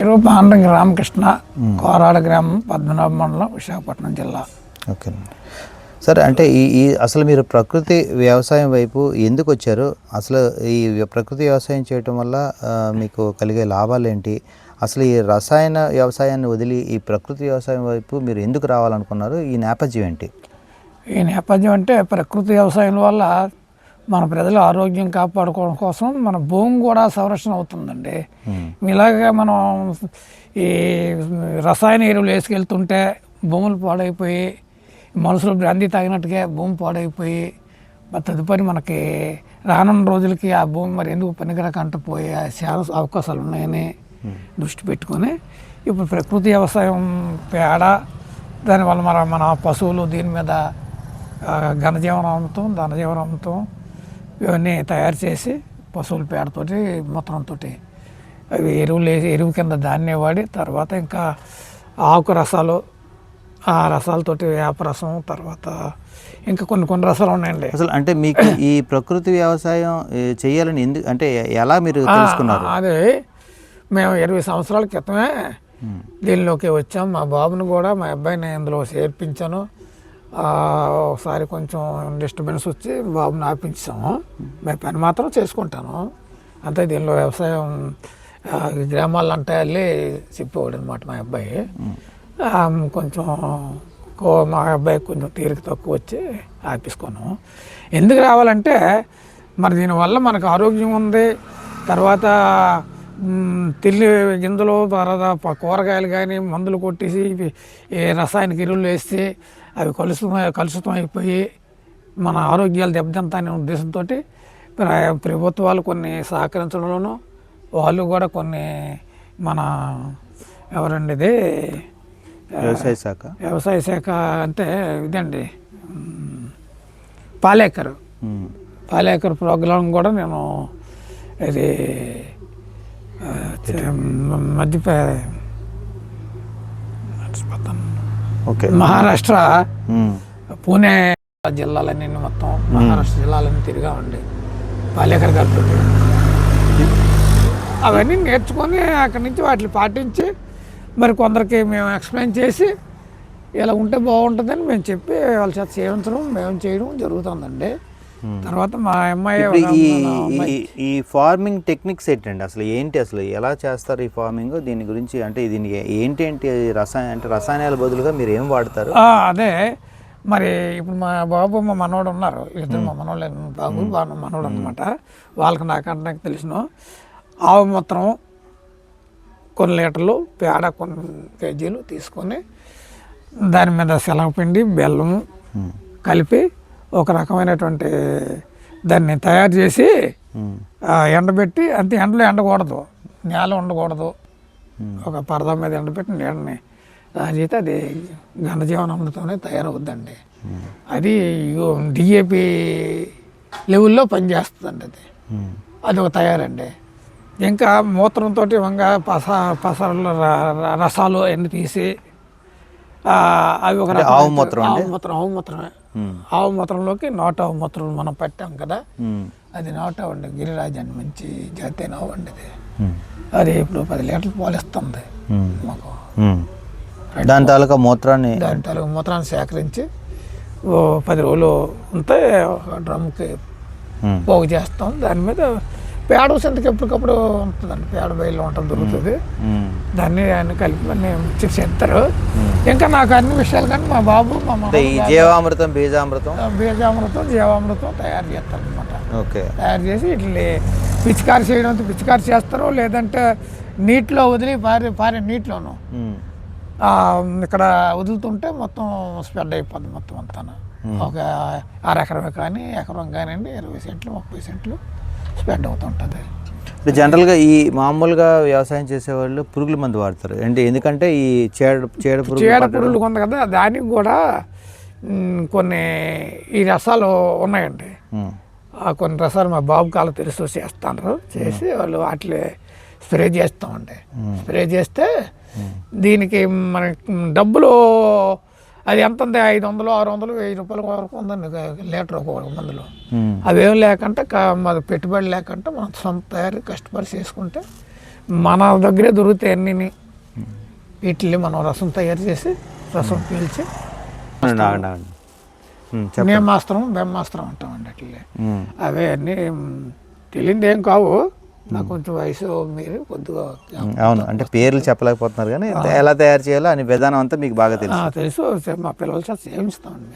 పాండ్రంగి రామకృష్ణ, కోరాడ గ్రామం, పద్మనాభ మండలం, విశాఖపట్నం జిల్లా. ఓకే సార్, అంటే ఈ అసలు మీరు ప్రకృతి వ్యవసాయం వైపు ఎందుకు వచ్చారు? అసలు ఈ ప్రకృతి వ్యవసాయం చేయటం వల్ల మీకు కలిగే లాభాలు ఏంటి? అసలు ఈ రసాయన వ్యవసాయాన్ని వదిలి ఈ ప్రకృతి వ్యవసాయం వైపు మీరు ఎందుకు రావాలనుకున్నారు? ఈ నేపథ్యం ఏంటి? ఈ నేపథ్యం అంటే ప్రకృతి వ్యవసాయం వల్ల మన ప్రజల ఆరోగ్యం కాపాడుకోవడం కోసం మన భూమి కూడా సంరక్షణ అవుతుందండి. ఇలాగే మనం ఈ రసాయన ఎరువులు వేసుకెళ్తుంటే భూములు పాడైపోయి, మనుషులు బ్రాంతి తాగినట్టుగా భూమి పాడైపోయి, తదుపరి మనకి రానున్న రోజులకి ఆ భూమి మరి ఎందుకు పనికిరాకంట పోయే చాలా అవకాశాలు ఉన్నాయని దృష్టి పెట్టుకొని ఇప్పుడు ప్రకృతి వ్యవసాయం పేడ, దానివల్ల మన పశువులు దీని మీద ఘనజీవనామృతం, ధనజీవనామృతం ఇవన్నీ తయారు చేసి పశువుల పేడతోటి మూత్రంతో అవి ఎరువు కింద దాన్నే వాడి, తర్వాత ఇంకా ఆకు రసాలు, ఆ రసాలతోటి వేపరసం, తర్వాత ఇంకా కొన్ని రసాలు ఉన్నాయండి. అసలు అంటే మీకు ఈ ప్రకృతి వ్యవసాయం చేయాలని ఎందుకు, అంటే ఎలా మీరు తెలుసుకున్నారు? అదే మేము 20 సంవత్సరాల క్రితమే దీనిలోకి వచ్చాం. మా బాబుని కూడా, మా అబ్బాయిని ఇందులో చేర్పించాను. ఒకసారి కొంచెం డిస్టర్బెన్స్ వచ్చి బాబుని ఆపించాము. మేము పని మాత్రం చేసుకుంటాను అంతే. దీనిలో వ్యవసాయం గ్రామాలు అంటే వెళ్ళి చెప్పేవాడు అనమాట మా అబ్బాయి. కొంచెం మా అబ్బాయి కొంచెం తీరిక తక్కువ వచ్చి ఆపేసుకున్నాము. ఎందుకు రావాలంటే మరి దీనివల్ల మనకు ఆరోగ్యం ఉంది, తర్వాత తిల్లి గింజలు, తర్వాత కూరగాయలు కానీ మందులు కొట్టేసి రసాయనిక ఎరువులు వేస్తే అవి కలుషితం అయిపోయి మన ఆరోగ్యాలు దెబ్బతింటాయనే ఉద్దేశంతో ప్రభుత్వాలు కొన్ని సహకరించడంలోనూ, వాళ్ళు కూడా కొన్ని మన ఎవరండి ఇది వ్యవసాయ శాఖ అంటే ఇదండి పాలేకర్ ప్రోగ్రాం కూడా నేను ఇది మహారాష్ట్ర పూణే జిల్లాలన్నీ మొత్తం మహారాష్ట్ర జిల్లాలన్నీ తిరిగామండి పాలేకర్ గారితో. అవన్నీ నేర్చుకొని అక్కడి నుంచి వాటిని పాటించి మరి కొందరికి మేము ఎక్స్ప్లెయిన్ చేసి ఇలా ఉంటే బాగుంటుందని మేము చెప్పి వాళ్ళ చేత చేయించడం, మేము చేయడం జరుగుతుందండి. తర్వాత మా అమ్మాయి ఈ ఫార్మింగ్ టెక్నిక్స్ ఏంటండి? అసలు ఏంటి, అసలు ఎలా చేస్తారు ఈ ఫార్మింగ్? దీని గురించి అంటే దీనికి ఏంటి రసాయనాల బదులుగా మీరు ఏం వాడతారు? అదే మరి ఇప్పుడు మా బాబు, మా మనవడు ఉన్నారు, ఇద్దరు మా మనవాళ్ళు, బాబు మనవడు అనమాట. వాళ్ళకి నాకంటే నాకు తెలిసిన ఆవు మూత్రం కొన్ని లీటర్లు, పేడ కొన్ని కేజీలు తీసుకొని దాని మీద శనగపిండి, బెల్లము కలిపి ఒక రకమైనటువంటి దాన్ని తయారు చేసి ఎండబెట్టి, అంతే ఎండలో ఎండకూడదు, నేల ఉండకూడదు, ఒక పరదా మీద ఎండబెట్టి నీడని రాజైతే అది ఘనజీవనామృతంతో తయారవుద్దండి. అది డిఏపి లెవెల్లో పనిచేస్తుందండి. అది ఒక తయారండి. ఇంకా మూత్రంతో పసరల రసాలు అన్నీ తీసి అవి ఒక ఆవు మూత్రమే. ఆవు మూత్రంలోకి నాటు ఆవు మూత్రం మనం పెట్టాం కదా, అది నాటు ఆవు అండి, గిరిరాజు అండి, మంచి జాతి ఆవు అండి. అది ఇప్పుడు 10 లీటర్లు పాలిస్తుంది మాకు. దాని తాలూకా మూత్రాన్ని సేకరించి 10 రోజులు ఉంటే డ్రమ్కి పోగు చేస్తాం. దాని మీద పేడ సంతకి ఎప్పటికప్పుడు ఉంటుందండి, పేడ బయలు ఉంటుంది, దొరుకుతుంది. దాన్ని కలిపి మిక్స్ చేస్తారు. ఇంకా నాకు అన్ని విషయాలు కానీ మా బాబు, మా జీవామృతం, బీజామృతం తయారు చేస్తారు అనమాట. ఓకే, తయారు చేసి ఇట్లా పిచికారి చేయడం పిచికారి చేస్తారు, లేదంటే నీటిలో వదిలి పారే నీటిలోను ఇక్కడ వదులుతుంటే మొత్తం స్ప్రెడ్ అయిపోద్ది మొత్తం అంతా. ఒక 6 ఎకరమే కానీ ఎకరం కానివ్వండి, 20 సెంట్లు 30 సెంట్లు స్ప్రెడ్ అవుతుంటుంది. జనరల్గా ఈ మామూలుగా వ్యవసాయం చేసేవాళ్ళు పురుగుల మందు వాడతారు అంటే, ఎందుకంటే ఈ చీడ పురుగులు ఉంది కదా, దానికి కూడా కొన్ని ఈ రసాలు ఉన్నాయండి. కొన్ని రసాలు మా బాబు కాలం తెలుసు చేస్తాను, చేసి వాళ్ళు వాటిని స్ప్రే చేస్తామండి. స్ప్రే చేస్తే దీనికి మనకి డబ్బులు అది ఎంత ఉంది, 500, 600, 1000 రూపాయల వరకు ఉందండి లీటర్ ఒక మందులో. అవేం లేకుంటే మాది పెట్టుబడి లేకుంటే మనం సొంత తయారు కష్టపడి చేసుకుంటే మన దగ్గరే దొరుకుతాయి అన్నీ. వీటిని మనం రసం తయారు చేసి రసం పీల్చి నేమాస్త్రం బ్రహ్మాస్త్రం అంటామండి. అట్లే అవే అన్నీ తెలియదు ఏం కావు, నాకు కొంచెం వయసు మీరు కొద్దిగా. అవును, అంటే పేర్లు చెప్పలేకపోతున్నారు కానీ ఎలా తయారు చేయాలో అని విధానం అంతా మీకు బాగా తెలుసు. మా పిల్లల చేత సేవిస్తామండి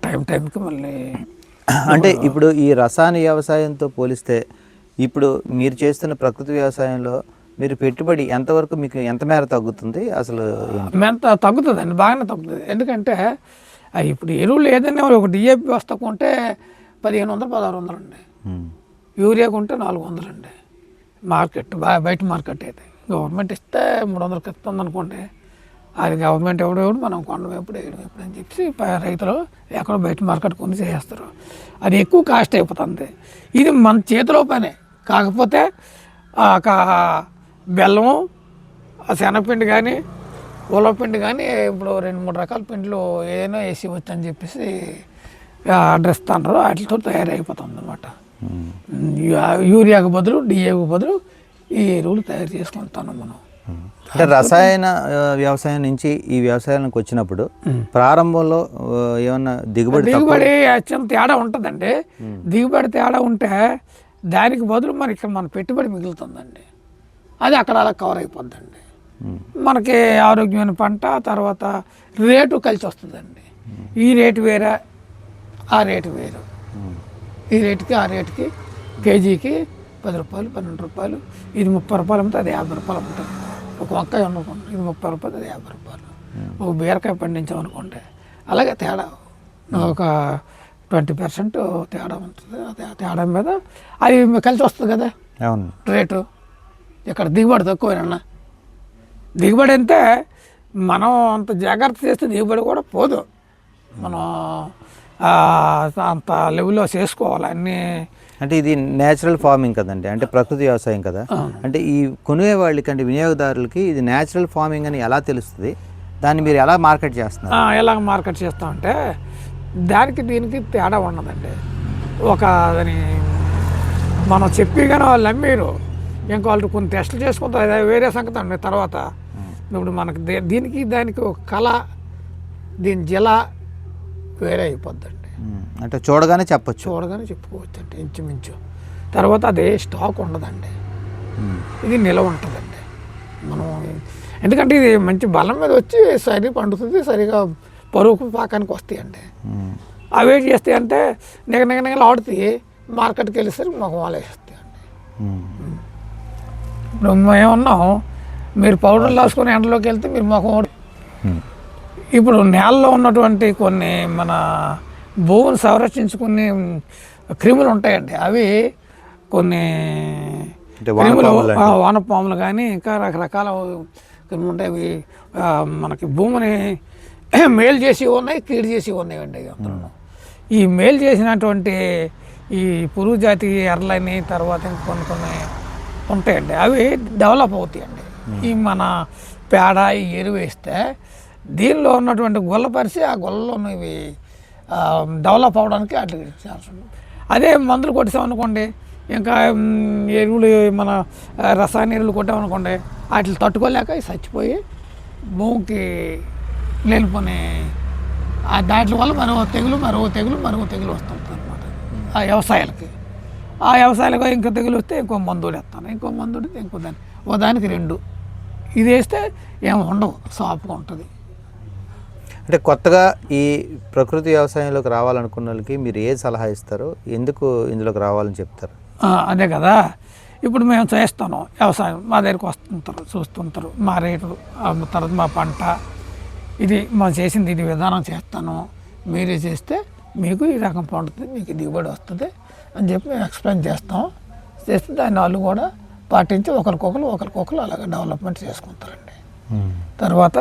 మేము టైంకి మళ్ళీ. అంటే ఇప్పుడు ఈ రసాయన వ్యవసాయంతో పోలిస్తే ఇప్పుడు మీరు చేస్తున్న ప్రకృతి వ్యవసాయంలో మీరు పెట్టుబడి ఎంతవరకు మీకు ఎంత మేర తగ్గుతుంది అసలు? తగ్గుతుందండి, బాగానే తగ్గుతుంది. ఎందుకంటే ఇప్పుడు ఎరువులు ఏదైనా ఒక డిఏపి వస్తా కొంటే 1500 1600 అండి, యూరియా కొంటే 400 అండి. మార్కెట్ బయట మార్కెట్ అయితే గవర్నమెంట్ ఇస్తే 300కి ఇస్తుంది అనుకోండి, అది గవర్నమెంట్ ఎవడు మనం కొండం ఎప్పుడు అని చెప్పి రైతులు ఎక్కడో బయట మార్కెట్ కొని చేసేస్తారు. అది ఎక్కువ కాస్ట్ అయిపోతుంది. ఇది మన చేతిలో పనే. కాకపోతే బెల్లము, శనగపిండి కానీ ఉలవపిండి కానీ ఇప్పుడు 2-3 రకాల పిండిలు ఏదైనా వేసి వచ్చని చెప్పేసి అడ్రస్ ఇస్తున్నారు. వాటితో తయారైపోతుంది అన్నమాట. యూరియాకు బదులు డిఏకు బదులు ఈ ఎరువులు తయారు చేసుకుంటాను మనం. అంటే రసాయన వ్యవసాయం నుంచి ఈ వ్యవసాయానికి వచ్చినప్పుడు ప్రారంభంలో ఏమన్నా దిగుబడి అత్యంత తేడా ఉంటుందండి. దిగుబడి తేడా ఉంటే దానికి బదులు మరి ఇక్కడ మన పెట్టుబడి మిగులుతుందండి, అది అక్కడ అలా కవర్ అయిపోద్దండి. మనకి ఆరోగ్యమైన పంట, తర్వాత రేటు కలిసి వస్తుందండి. ఈ రేటు వేరే, ఆ రేటు వేరు. ఈ రేటుకి ఆ రేటుకి కేజీకి 10 రూపాయలు 12 రూపాయలు. ఇది 30 రూపాయలు అమ్మితే అది 50 రూపాయలు అమ్ముతుంది. ఒక వంకాయ అనుకోండి, ఇది 30 రూపాయలు, అది 50 రూపాయలు. ఒక బీరకాయ పండించామనుకోండి, అలాగే తేడా ఒక 20% తేడా ఉంటుంది. తేడా మీద అది కలిసి వస్తుంది కదా రేటు. ఇక్కడ దిగుబడి తక్కువేనన్నా. దిగుబడి అంటే మనం అంత జాగ్రత్త చేస్తే దిగుబడి కూడా పోదు. మనం అంత లెవెల్లో చేసుకోవాలి అన్నీ. అంటే ఇది నేచురల్ ఫార్మింగ్ కదండి, అంటే ప్రకృతి వ్యవసాయం కదా. అంటే ఈ కొనే వాళ్ళకి అంటే వినియోగదారులకి ఇది నేచురల్ ఫార్మింగ్ అని ఎలా తెలుస్తుంది? దాన్ని మీరు ఎలా మార్కెట్ చేస్తున్నారు? ఎలా మార్కెట్ చేస్తామంటే దానికి దీనికి తేడా ఉన్నదండి. దాని మనం చెప్పి కానీ వాళ్ళు నమ్మేరు. ఇంకా వాళ్ళు కొన్ని టెస్టులు చేసుకుంటారు, అది వేరే సంగతి అండి. తర్వాత ఇప్పుడు మనకి దీనికి దానికి ఒక కళ, దీని జిల వేరే అయిపోద్దండి. అంటే చూడగానే చెప్పుకోవచ్చు అండి ఇంచుమించు. తర్వాత అదే స్టాక్ ఉండదండి, ఇది నిలవ ఉంటుందండి. మనం ఎందుకంటే ఇది మంచి బలం మీద వచ్చి సరి పండుతుంది, సరిగా పరుగు పాకానికి వస్తాయండి. అవి ఏం చేస్తాయి అంటే నిగనిగలు ఆడుతాయి, మార్కెట్కి వెళ్ళేసరికి మాకు వాళ్ళు వేస్తాయండి. ఇప్పుడు మేమున్నాం, మీరు పౌడర్లు రాసుకొని ఎండలోకి వెళ్తే మీరు మొఖం. ఇప్పుడు నేలలో ఉన్నటువంటి కొన్ని మన భూమిని సంరక్షించుకునే క్రిములు ఉంటాయండి. అవి కొన్ని క్రిములు, వానపాములు కానీ ఇంకా రకరకాల క్రిములు ఉంటాయి. అవి మనకి భూమిని మేలు చేసి ఉన్నాయి, కీడు చేసి ఉన్నాయండి. అందులో ఈ మేలు చేసినటువంటి ఈ పురుగు జాతి ఎర్రలని, తర్వాత కొన్ని ఉంటాయండి, అవి డెవలప్ అవుతాయండి. ఈ మన పేడ ఈ ఎరువు వేస్తే దీనిలో ఉన్నటువంటి గుల్లపరిచి ఆ గుల్లలో ఇవి డెవలప్ అవడానికి అట్లా ఛాన్స్ ఉంది. అదే మందులు కొట్టేసామనుకోండి, ఇంకా ఎరువులు మన రసాయన ఎరువులు కొట్టామనుకోండి, వాటిని తట్టుకోలేక చచ్చిపోయి భూమికి లేనిపోయి దాంట్లో వల్ల మరో తెగులు వస్తుంటుంది అనమాట ఆ వ్యవసాయాలకి. ఆ వ్యవసాయాలకు ఇంకో తెగులు వస్తే ఇంకో మందు వేస్తాను, ఇంకో మందు వస్తే ఇంకో దానికి 2 ఇది వేస్తే ఏమి ఉండవు, సాఫ్గా ఉంటుంది. అంటే కొత్తగా ఈ ప్రకృతి వ్యవసాయంలోకి రావాలనుకున్న వాళ్ళకి మీరు ఏ సలహా ఇస్తారు? ఎందుకు ఇందులోకి రావాలని చెప్తారు? అదే కదా, ఇప్పుడు మేము చేస్తాను వ్యవసాయం, మా దగ్గరికి వస్తుంటారు, చూస్తుంటారు, మా రేట్లు, తర్వాత మా పంట, ఇది మనం చేసింది, ఇది విధానం చేస్తాను, మీరే చేస్తే మీకు ఈ రకం పండుతుంది, మీకు దిగుబడి వస్తుంది అని చెప్పి మేము ఎక్స్ప్లెయిన్ చేస్తాం. చేస్తే దాన్ని వాళ్ళు కూడా పాటించి ఒకరికొకరు అలాగే డెవలప్మెంట్ చేసుకుంటారండి. తర్వాత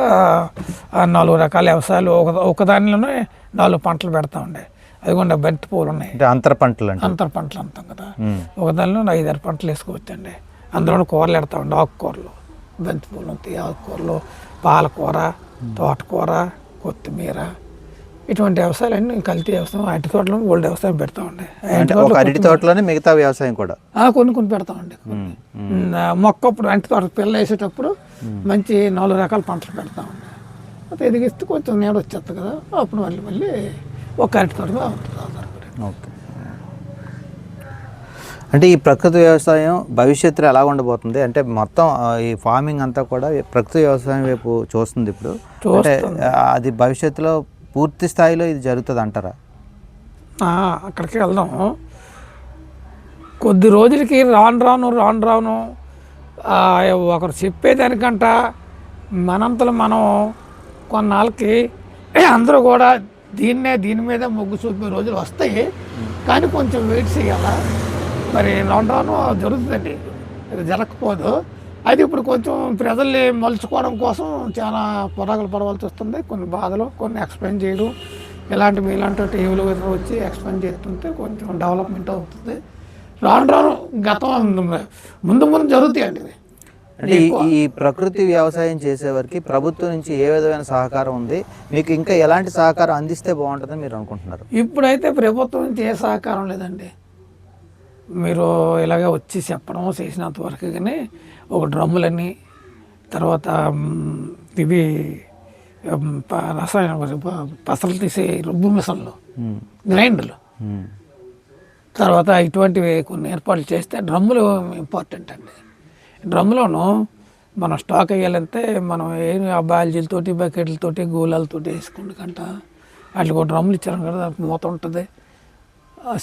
4 రకాల వ్యవసాయాలు ఒకదానిలోనే 4 పంటలు పెడతామండి. అదిగోండి బంతి పూలు ఉన్నాయి, అంతర పంటలు అంటాం కదా. ఒకదానిలో 5-6 పంటలు వేసుకోవచ్చండి. అందులో కూరలు పెడతామండి, ఆకుకూరలు, బంతి పూలు ఉంటాయి, ఆకుకూరలు, పాలకూర, తోటకూర, కొత్తిమీర, ఇటువంటి వ్యవసాయాలన్నీ కల్తీ వ్యవసాయం, అరటి తోటలో ఓల్డ్ వ్యవసాయం పెడతామండి. అంటే ఒక అరటి తోటలోనే మిగతా వ్యవసాయం కూడా కొన్ని పెడతామండి. మొక్క ఇప్పుడు అరటి తోట పిల్ల వేసేటప్పుడు మంచి 4 రకాల పంటలు పెడతామండి. అది ఎదిగిస్తే కొంచెం నీడ వచ్చేస్తుంది కదా, అప్పుడు మళ్ళీ ఒక అరటి తోటగా ఉంటుంది. ఓకే. అంటే ఈ ప్రకృతి వ్యవసాయం భవిష్యత్తులో ఎలా ఉండబోతుంది? అంటే మొత్తం ఈ ఫార్మింగ్ అంతా కూడా ప్రకృతి వ్యవసాయం వైపు చూస్తుంది ఇప్పుడు. అంటే అది భవిష్యత్తులో పూర్తి స్థాయిలో ఇది జరుగుతుంది అంటారా? అక్కడికి వెళ్దాం. కొద్ది రోజులకి రాను ఒకరు చెప్పేదానికంట మనంతలో మనం కొన్నాళ్ళకి అందరూ కూడా దీని మీద మొగ్గు చూపే రోజులు వస్తాయి. కానీ కొంచెం వెయిట్ చేయాలా. మరి రాను జరుగుతుందండి, ఇది జరగకపోదు. అది ఇప్పుడు కొంచెం ప్రజల్ని మలుచుకోవడం కోసం చాలా పొరగలు పడవలసి వస్తుంది. కొన్ని బాధలు, కొన్ని ఎక్స్ప్లెయిన్ చేయడం, ఇలాంటి టీవీలు వచ్చి ఎక్స్ప్లెయిన్ చేస్తుంటే కొంచెం డెవలప్మెంట్ అవుతుంది. రాను గతం ముందు జరుగుతాయండి. అంటే ఈ ప్రకృతి వ్యవసాయం చేసేవారికి ప్రభుత్వం నుంచి ఏ విధమైన సహకారం ఉంది? మీకు ఇంకా ఎలాంటి సహకారం అందిస్తే బాగుంటుందని మీరు అనుకుంటున్నారు? ఇప్పుడైతే ప్రభుత్వం నుంచి ఏ సహకారం లేదండి. మీరు ఇలాగే వచ్చి చెప్పడం చేసినంత వరకు, కానీ ఒక డ్రమ్ములని, తర్వాత ఇవి రసాయన పసలు తీసే రుబ్బు మిషన్లు, గ్రైండర్లు, తర్వాత ఇటువంటివి కొన్ని ఏర్పాట్లు చేస్తే డ్రమ్ములు ఇంపార్టెంట్ అండి. డ్రమ్ములోనూ మనం స్టాక్ వేయాలంటే మనం ఏం బాల్జీలతోటి, బకెట్లతోటి, గోళాలతోటి వేసుకుంటే కంట వాటికి ఒక డ్రమ్ములు ఇచ్చారు కదా, మూత ఉంటుంది,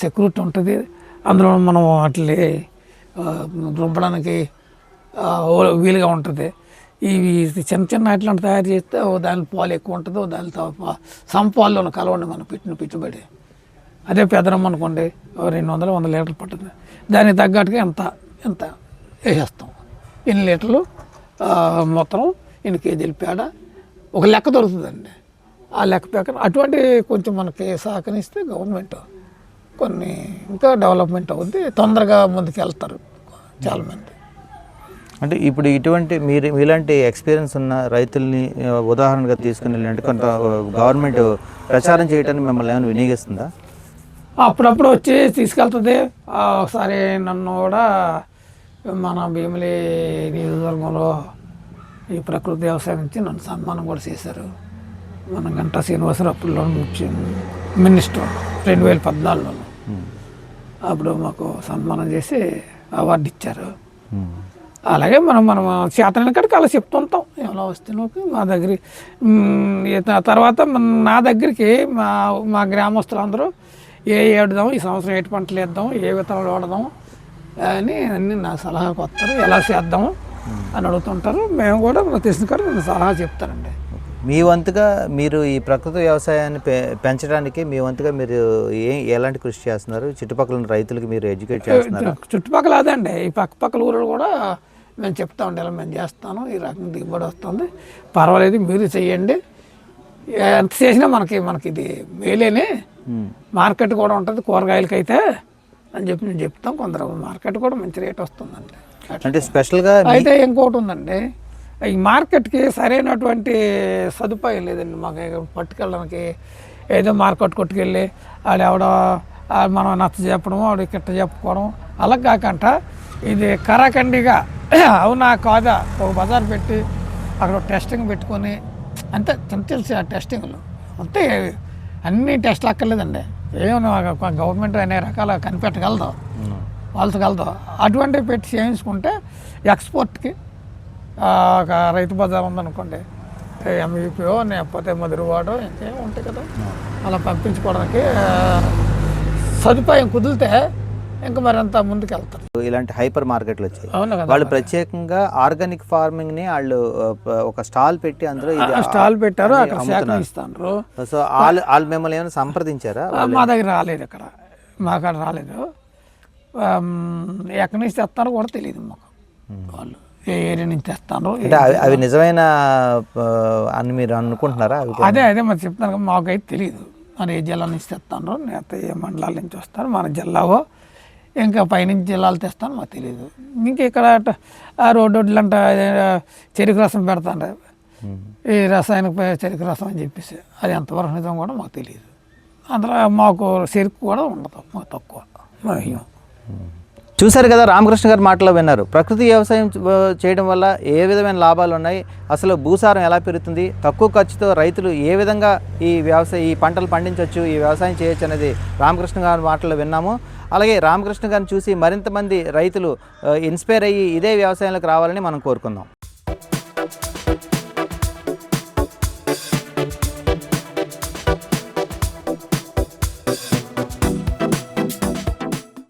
సెక్యూరిటీ ఉంటుంది. అందులో మనం వాటిని రుబ్బడానికి వీలుగా ఉంటుంది. ఇవి చిన్న వాటిని తయారు చేస్తే దాని పాలు ఎక్కువ ఉంటుంది, దాని సంపాల్లో కలవండి మనం పెట్టిన పెట్టుబడి. అదే పెద్దరమ్మ అనుకోండి 200 లీటర్లు పట్టుతుంది. దానికి తగ్గట్టుగా ఎంత వేసేస్తాం, ఎన్ని లీటర్లు మొత్తం, ఎన్ని కేజీల పేడ ఒక లెక్క దొరుకుతుందండి. ఆ లెక్క ప్రకారం అటువంటి కొంచెం మనకి సహకరిస్తే గవర్నమెంట్ కొన్ని ఇంకా డెవలప్మెంట్ అవుద్ది, తొందరగా ముందుకు వెళ్తారు చాలామంది. అంటే ఇప్పుడు ఇటువంటి మీలాంటి ఎక్స్పీరియన్స్ ఉన్న రైతుల్ని ఉదాహరణగా తీసుకుని వెళ్ళంటే కొంత గవర్నమెంట్ ప్రచారం చేయడానికి మిమ్మల్ని ఏమైనా వినియోగిస్తుందా? అప్పుడప్పుడు వచ్చి తీసుకెళ్తుంది. ఒకసారి నన్ను కూడా మన భీమిలి నియోజకవర్గంలో ఈ ప్రకృతి వ్యవసాయం నుంచి నన్ను సన్మానం కూడా చేశారు. మన గంటా శ్రీనివాసరావు అప్పుడులో మినిస్టర్ 2014లో అప్పుడు మాకు సన్మానం చేసి అవార్డు ఇచ్చారు. అలాగే మనం చేతన కాడికి అలా చెప్తుంటాం ఎలా వస్తున్నకి మా దగ్గర. తర్వాత నా దగ్గరికి మా గ్రామస్తులందరూ ఏడుదాం, ఈ సంవత్సరం ఏటి పంటలు వేద్దాం, ఏ విత్తనాలు వాడదాం అని అన్ని నా సలహాకి వస్తారు, ఎలా చేద్దాం అని అడుగుతుంటారు. మేము కూడా నాకు తెలిసిన కాడికి నేను సలహా చెప్తానండి. మీ వంతుగా మీరు ఈ ప్రకృతి వ్యవసాయాన్ని పెంచడానికి మీ వంతుగా మీరు ఎలాంటి కృషి చేస్తున్నారు? చుట్టుపక్కల రైతులకి మీరు ఎడ్యుకేట్ చేస్తున్నారు? చుట్టుపక్కల అదండి, ఈ పక్కపక్కల ఊరు కూడా మేము చెప్తా ఉండే ఇలా మేము చేస్తాను, ఈ రకంగా దిగుబడి వస్తుంది, పర్వాలేదు మీరు చెయ్యండి, ఎంత చేసినా మనకి ఇది మేలేనే, మార్కెట్ కూడా ఉంటుంది కూరగాయలకైతే అని చెప్పి మేము చెప్తాం. కొందరు మార్కెట్ కూడా మంచి రేట్ వస్తుందండి. అంటే స్పెషల్గా అయితే ఇంకోటి ఉందండి, ఈ మార్కెట్కి సరైనటువంటి సదుపాయం లేదండి మాకు. పట్టుకెళ్ళడానికి ఏదో మార్కెట్ కొట్టుకెళ్ళి ఆడెవడో మనం నచ్చ చెప్పడం, ఆవిడ కిట్ట చెప్పుకోవడం అలా కాకుండా ఇది కరాఖండిగా అవునా కాదా ఒక బజార్ పెట్టి అక్కడ టెస్టింగ్ పెట్టుకొని అంతే తెలిసి ఆ టెస్టింగ్లు అంతే. అన్ని టెస్ట్లు అక్కర్లేదండి, ఏమైనా గవర్నమెంట్ అనే రకాల కనిపెట్టగలదు, వాళ్ళగలదు. అటువంటివి పెట్టి చేయించుకుంటే ఎక్స్పోర్ట్కి ఒక రైతు బజార్ ఉందనుకోండి, ఎంఈపీఓ లేకపోతే మధురవాడో ఇంకేం ఉంటాయి కదా, అలా పంపించుకోవడానికి సదుపాయం కుదిరితే ఇంకా మరింత ముందుకు వెళ్తారు. ఇలాంటి హైపర్ మార్కెట్లు వచ్చాయి, అవును కదా, వాళ్ళు ప్రత్యేకంగా ఆర్గానిక్ ఫార్మింగ్ ని వాళ్ళు ఒక స్టాల్ పెట్టి అందులో స్టాల్ పెట్టారు, అక్కడ సేకరిస్తారు. సో వాళ్ళు మిమ్మల్ని ఏమైనా సంప్రదించారా? మా దగ్గర రాలేదు, ఇక్కడ మా కాడ రాలేదు. ఎక్కడి నుంచి తెస్తారో కూడా తెలియదు మాకు, వాళ్ళు ఏ ఏరియా నుంచి తెస్తారో. అవి నిజమైన అని మీరు అనుకుంటున్నారా? అదే మరి చెప్తాను, మాకైతే తెలియదు మరి ఏ జిల్లా నుంచి తెస్తారో, లేకపోతే ఏ మండలాల నుంచి వస్తారు, మన జిల్లావో ఇంకా పైనుంచి జిల్లాలు తెస్తాను మాకు తెలియదు. ఇంకా ఇక్కడ రోడ్లు అంట చెరుకు రసం పెడతాను, ఈ రసాయనిక చెరుకు రసం అని చెప్పేసి అది ఎంతవరకు నిజం కూడా మాకు తెలియదు. అందులో మాకు చెరుకు కూడా ఉండదు, మాకు తక్కువ మేము. చూశారు కదా, రామకృష్ణ గారి మాటలో విన్నారు. ప్రకృతి వ్యవసాయం చేయడం వల్ల ఏ విధమైన లాభాలు ఉన్నాయి, అసలు భూసారం ఎలా పెరుగుతుంది, తక్కువ ఖర్చుతో రైతులు ఏ విధంగా ఈ పంటలు పండించవచ్చు, ఈ వ్యవసాయం చేయొచ్చు అనేది రామకృష్ణ గారి మాటలో విన్నాము. అలాగే రామకృష్ణ గారిని చూసి మరింత మంది రైతులు ఇన్స్పైర్ అయ్యి ఇదే వ్యవసాయంలోకి రావాలని మనం కోరుకుందాం.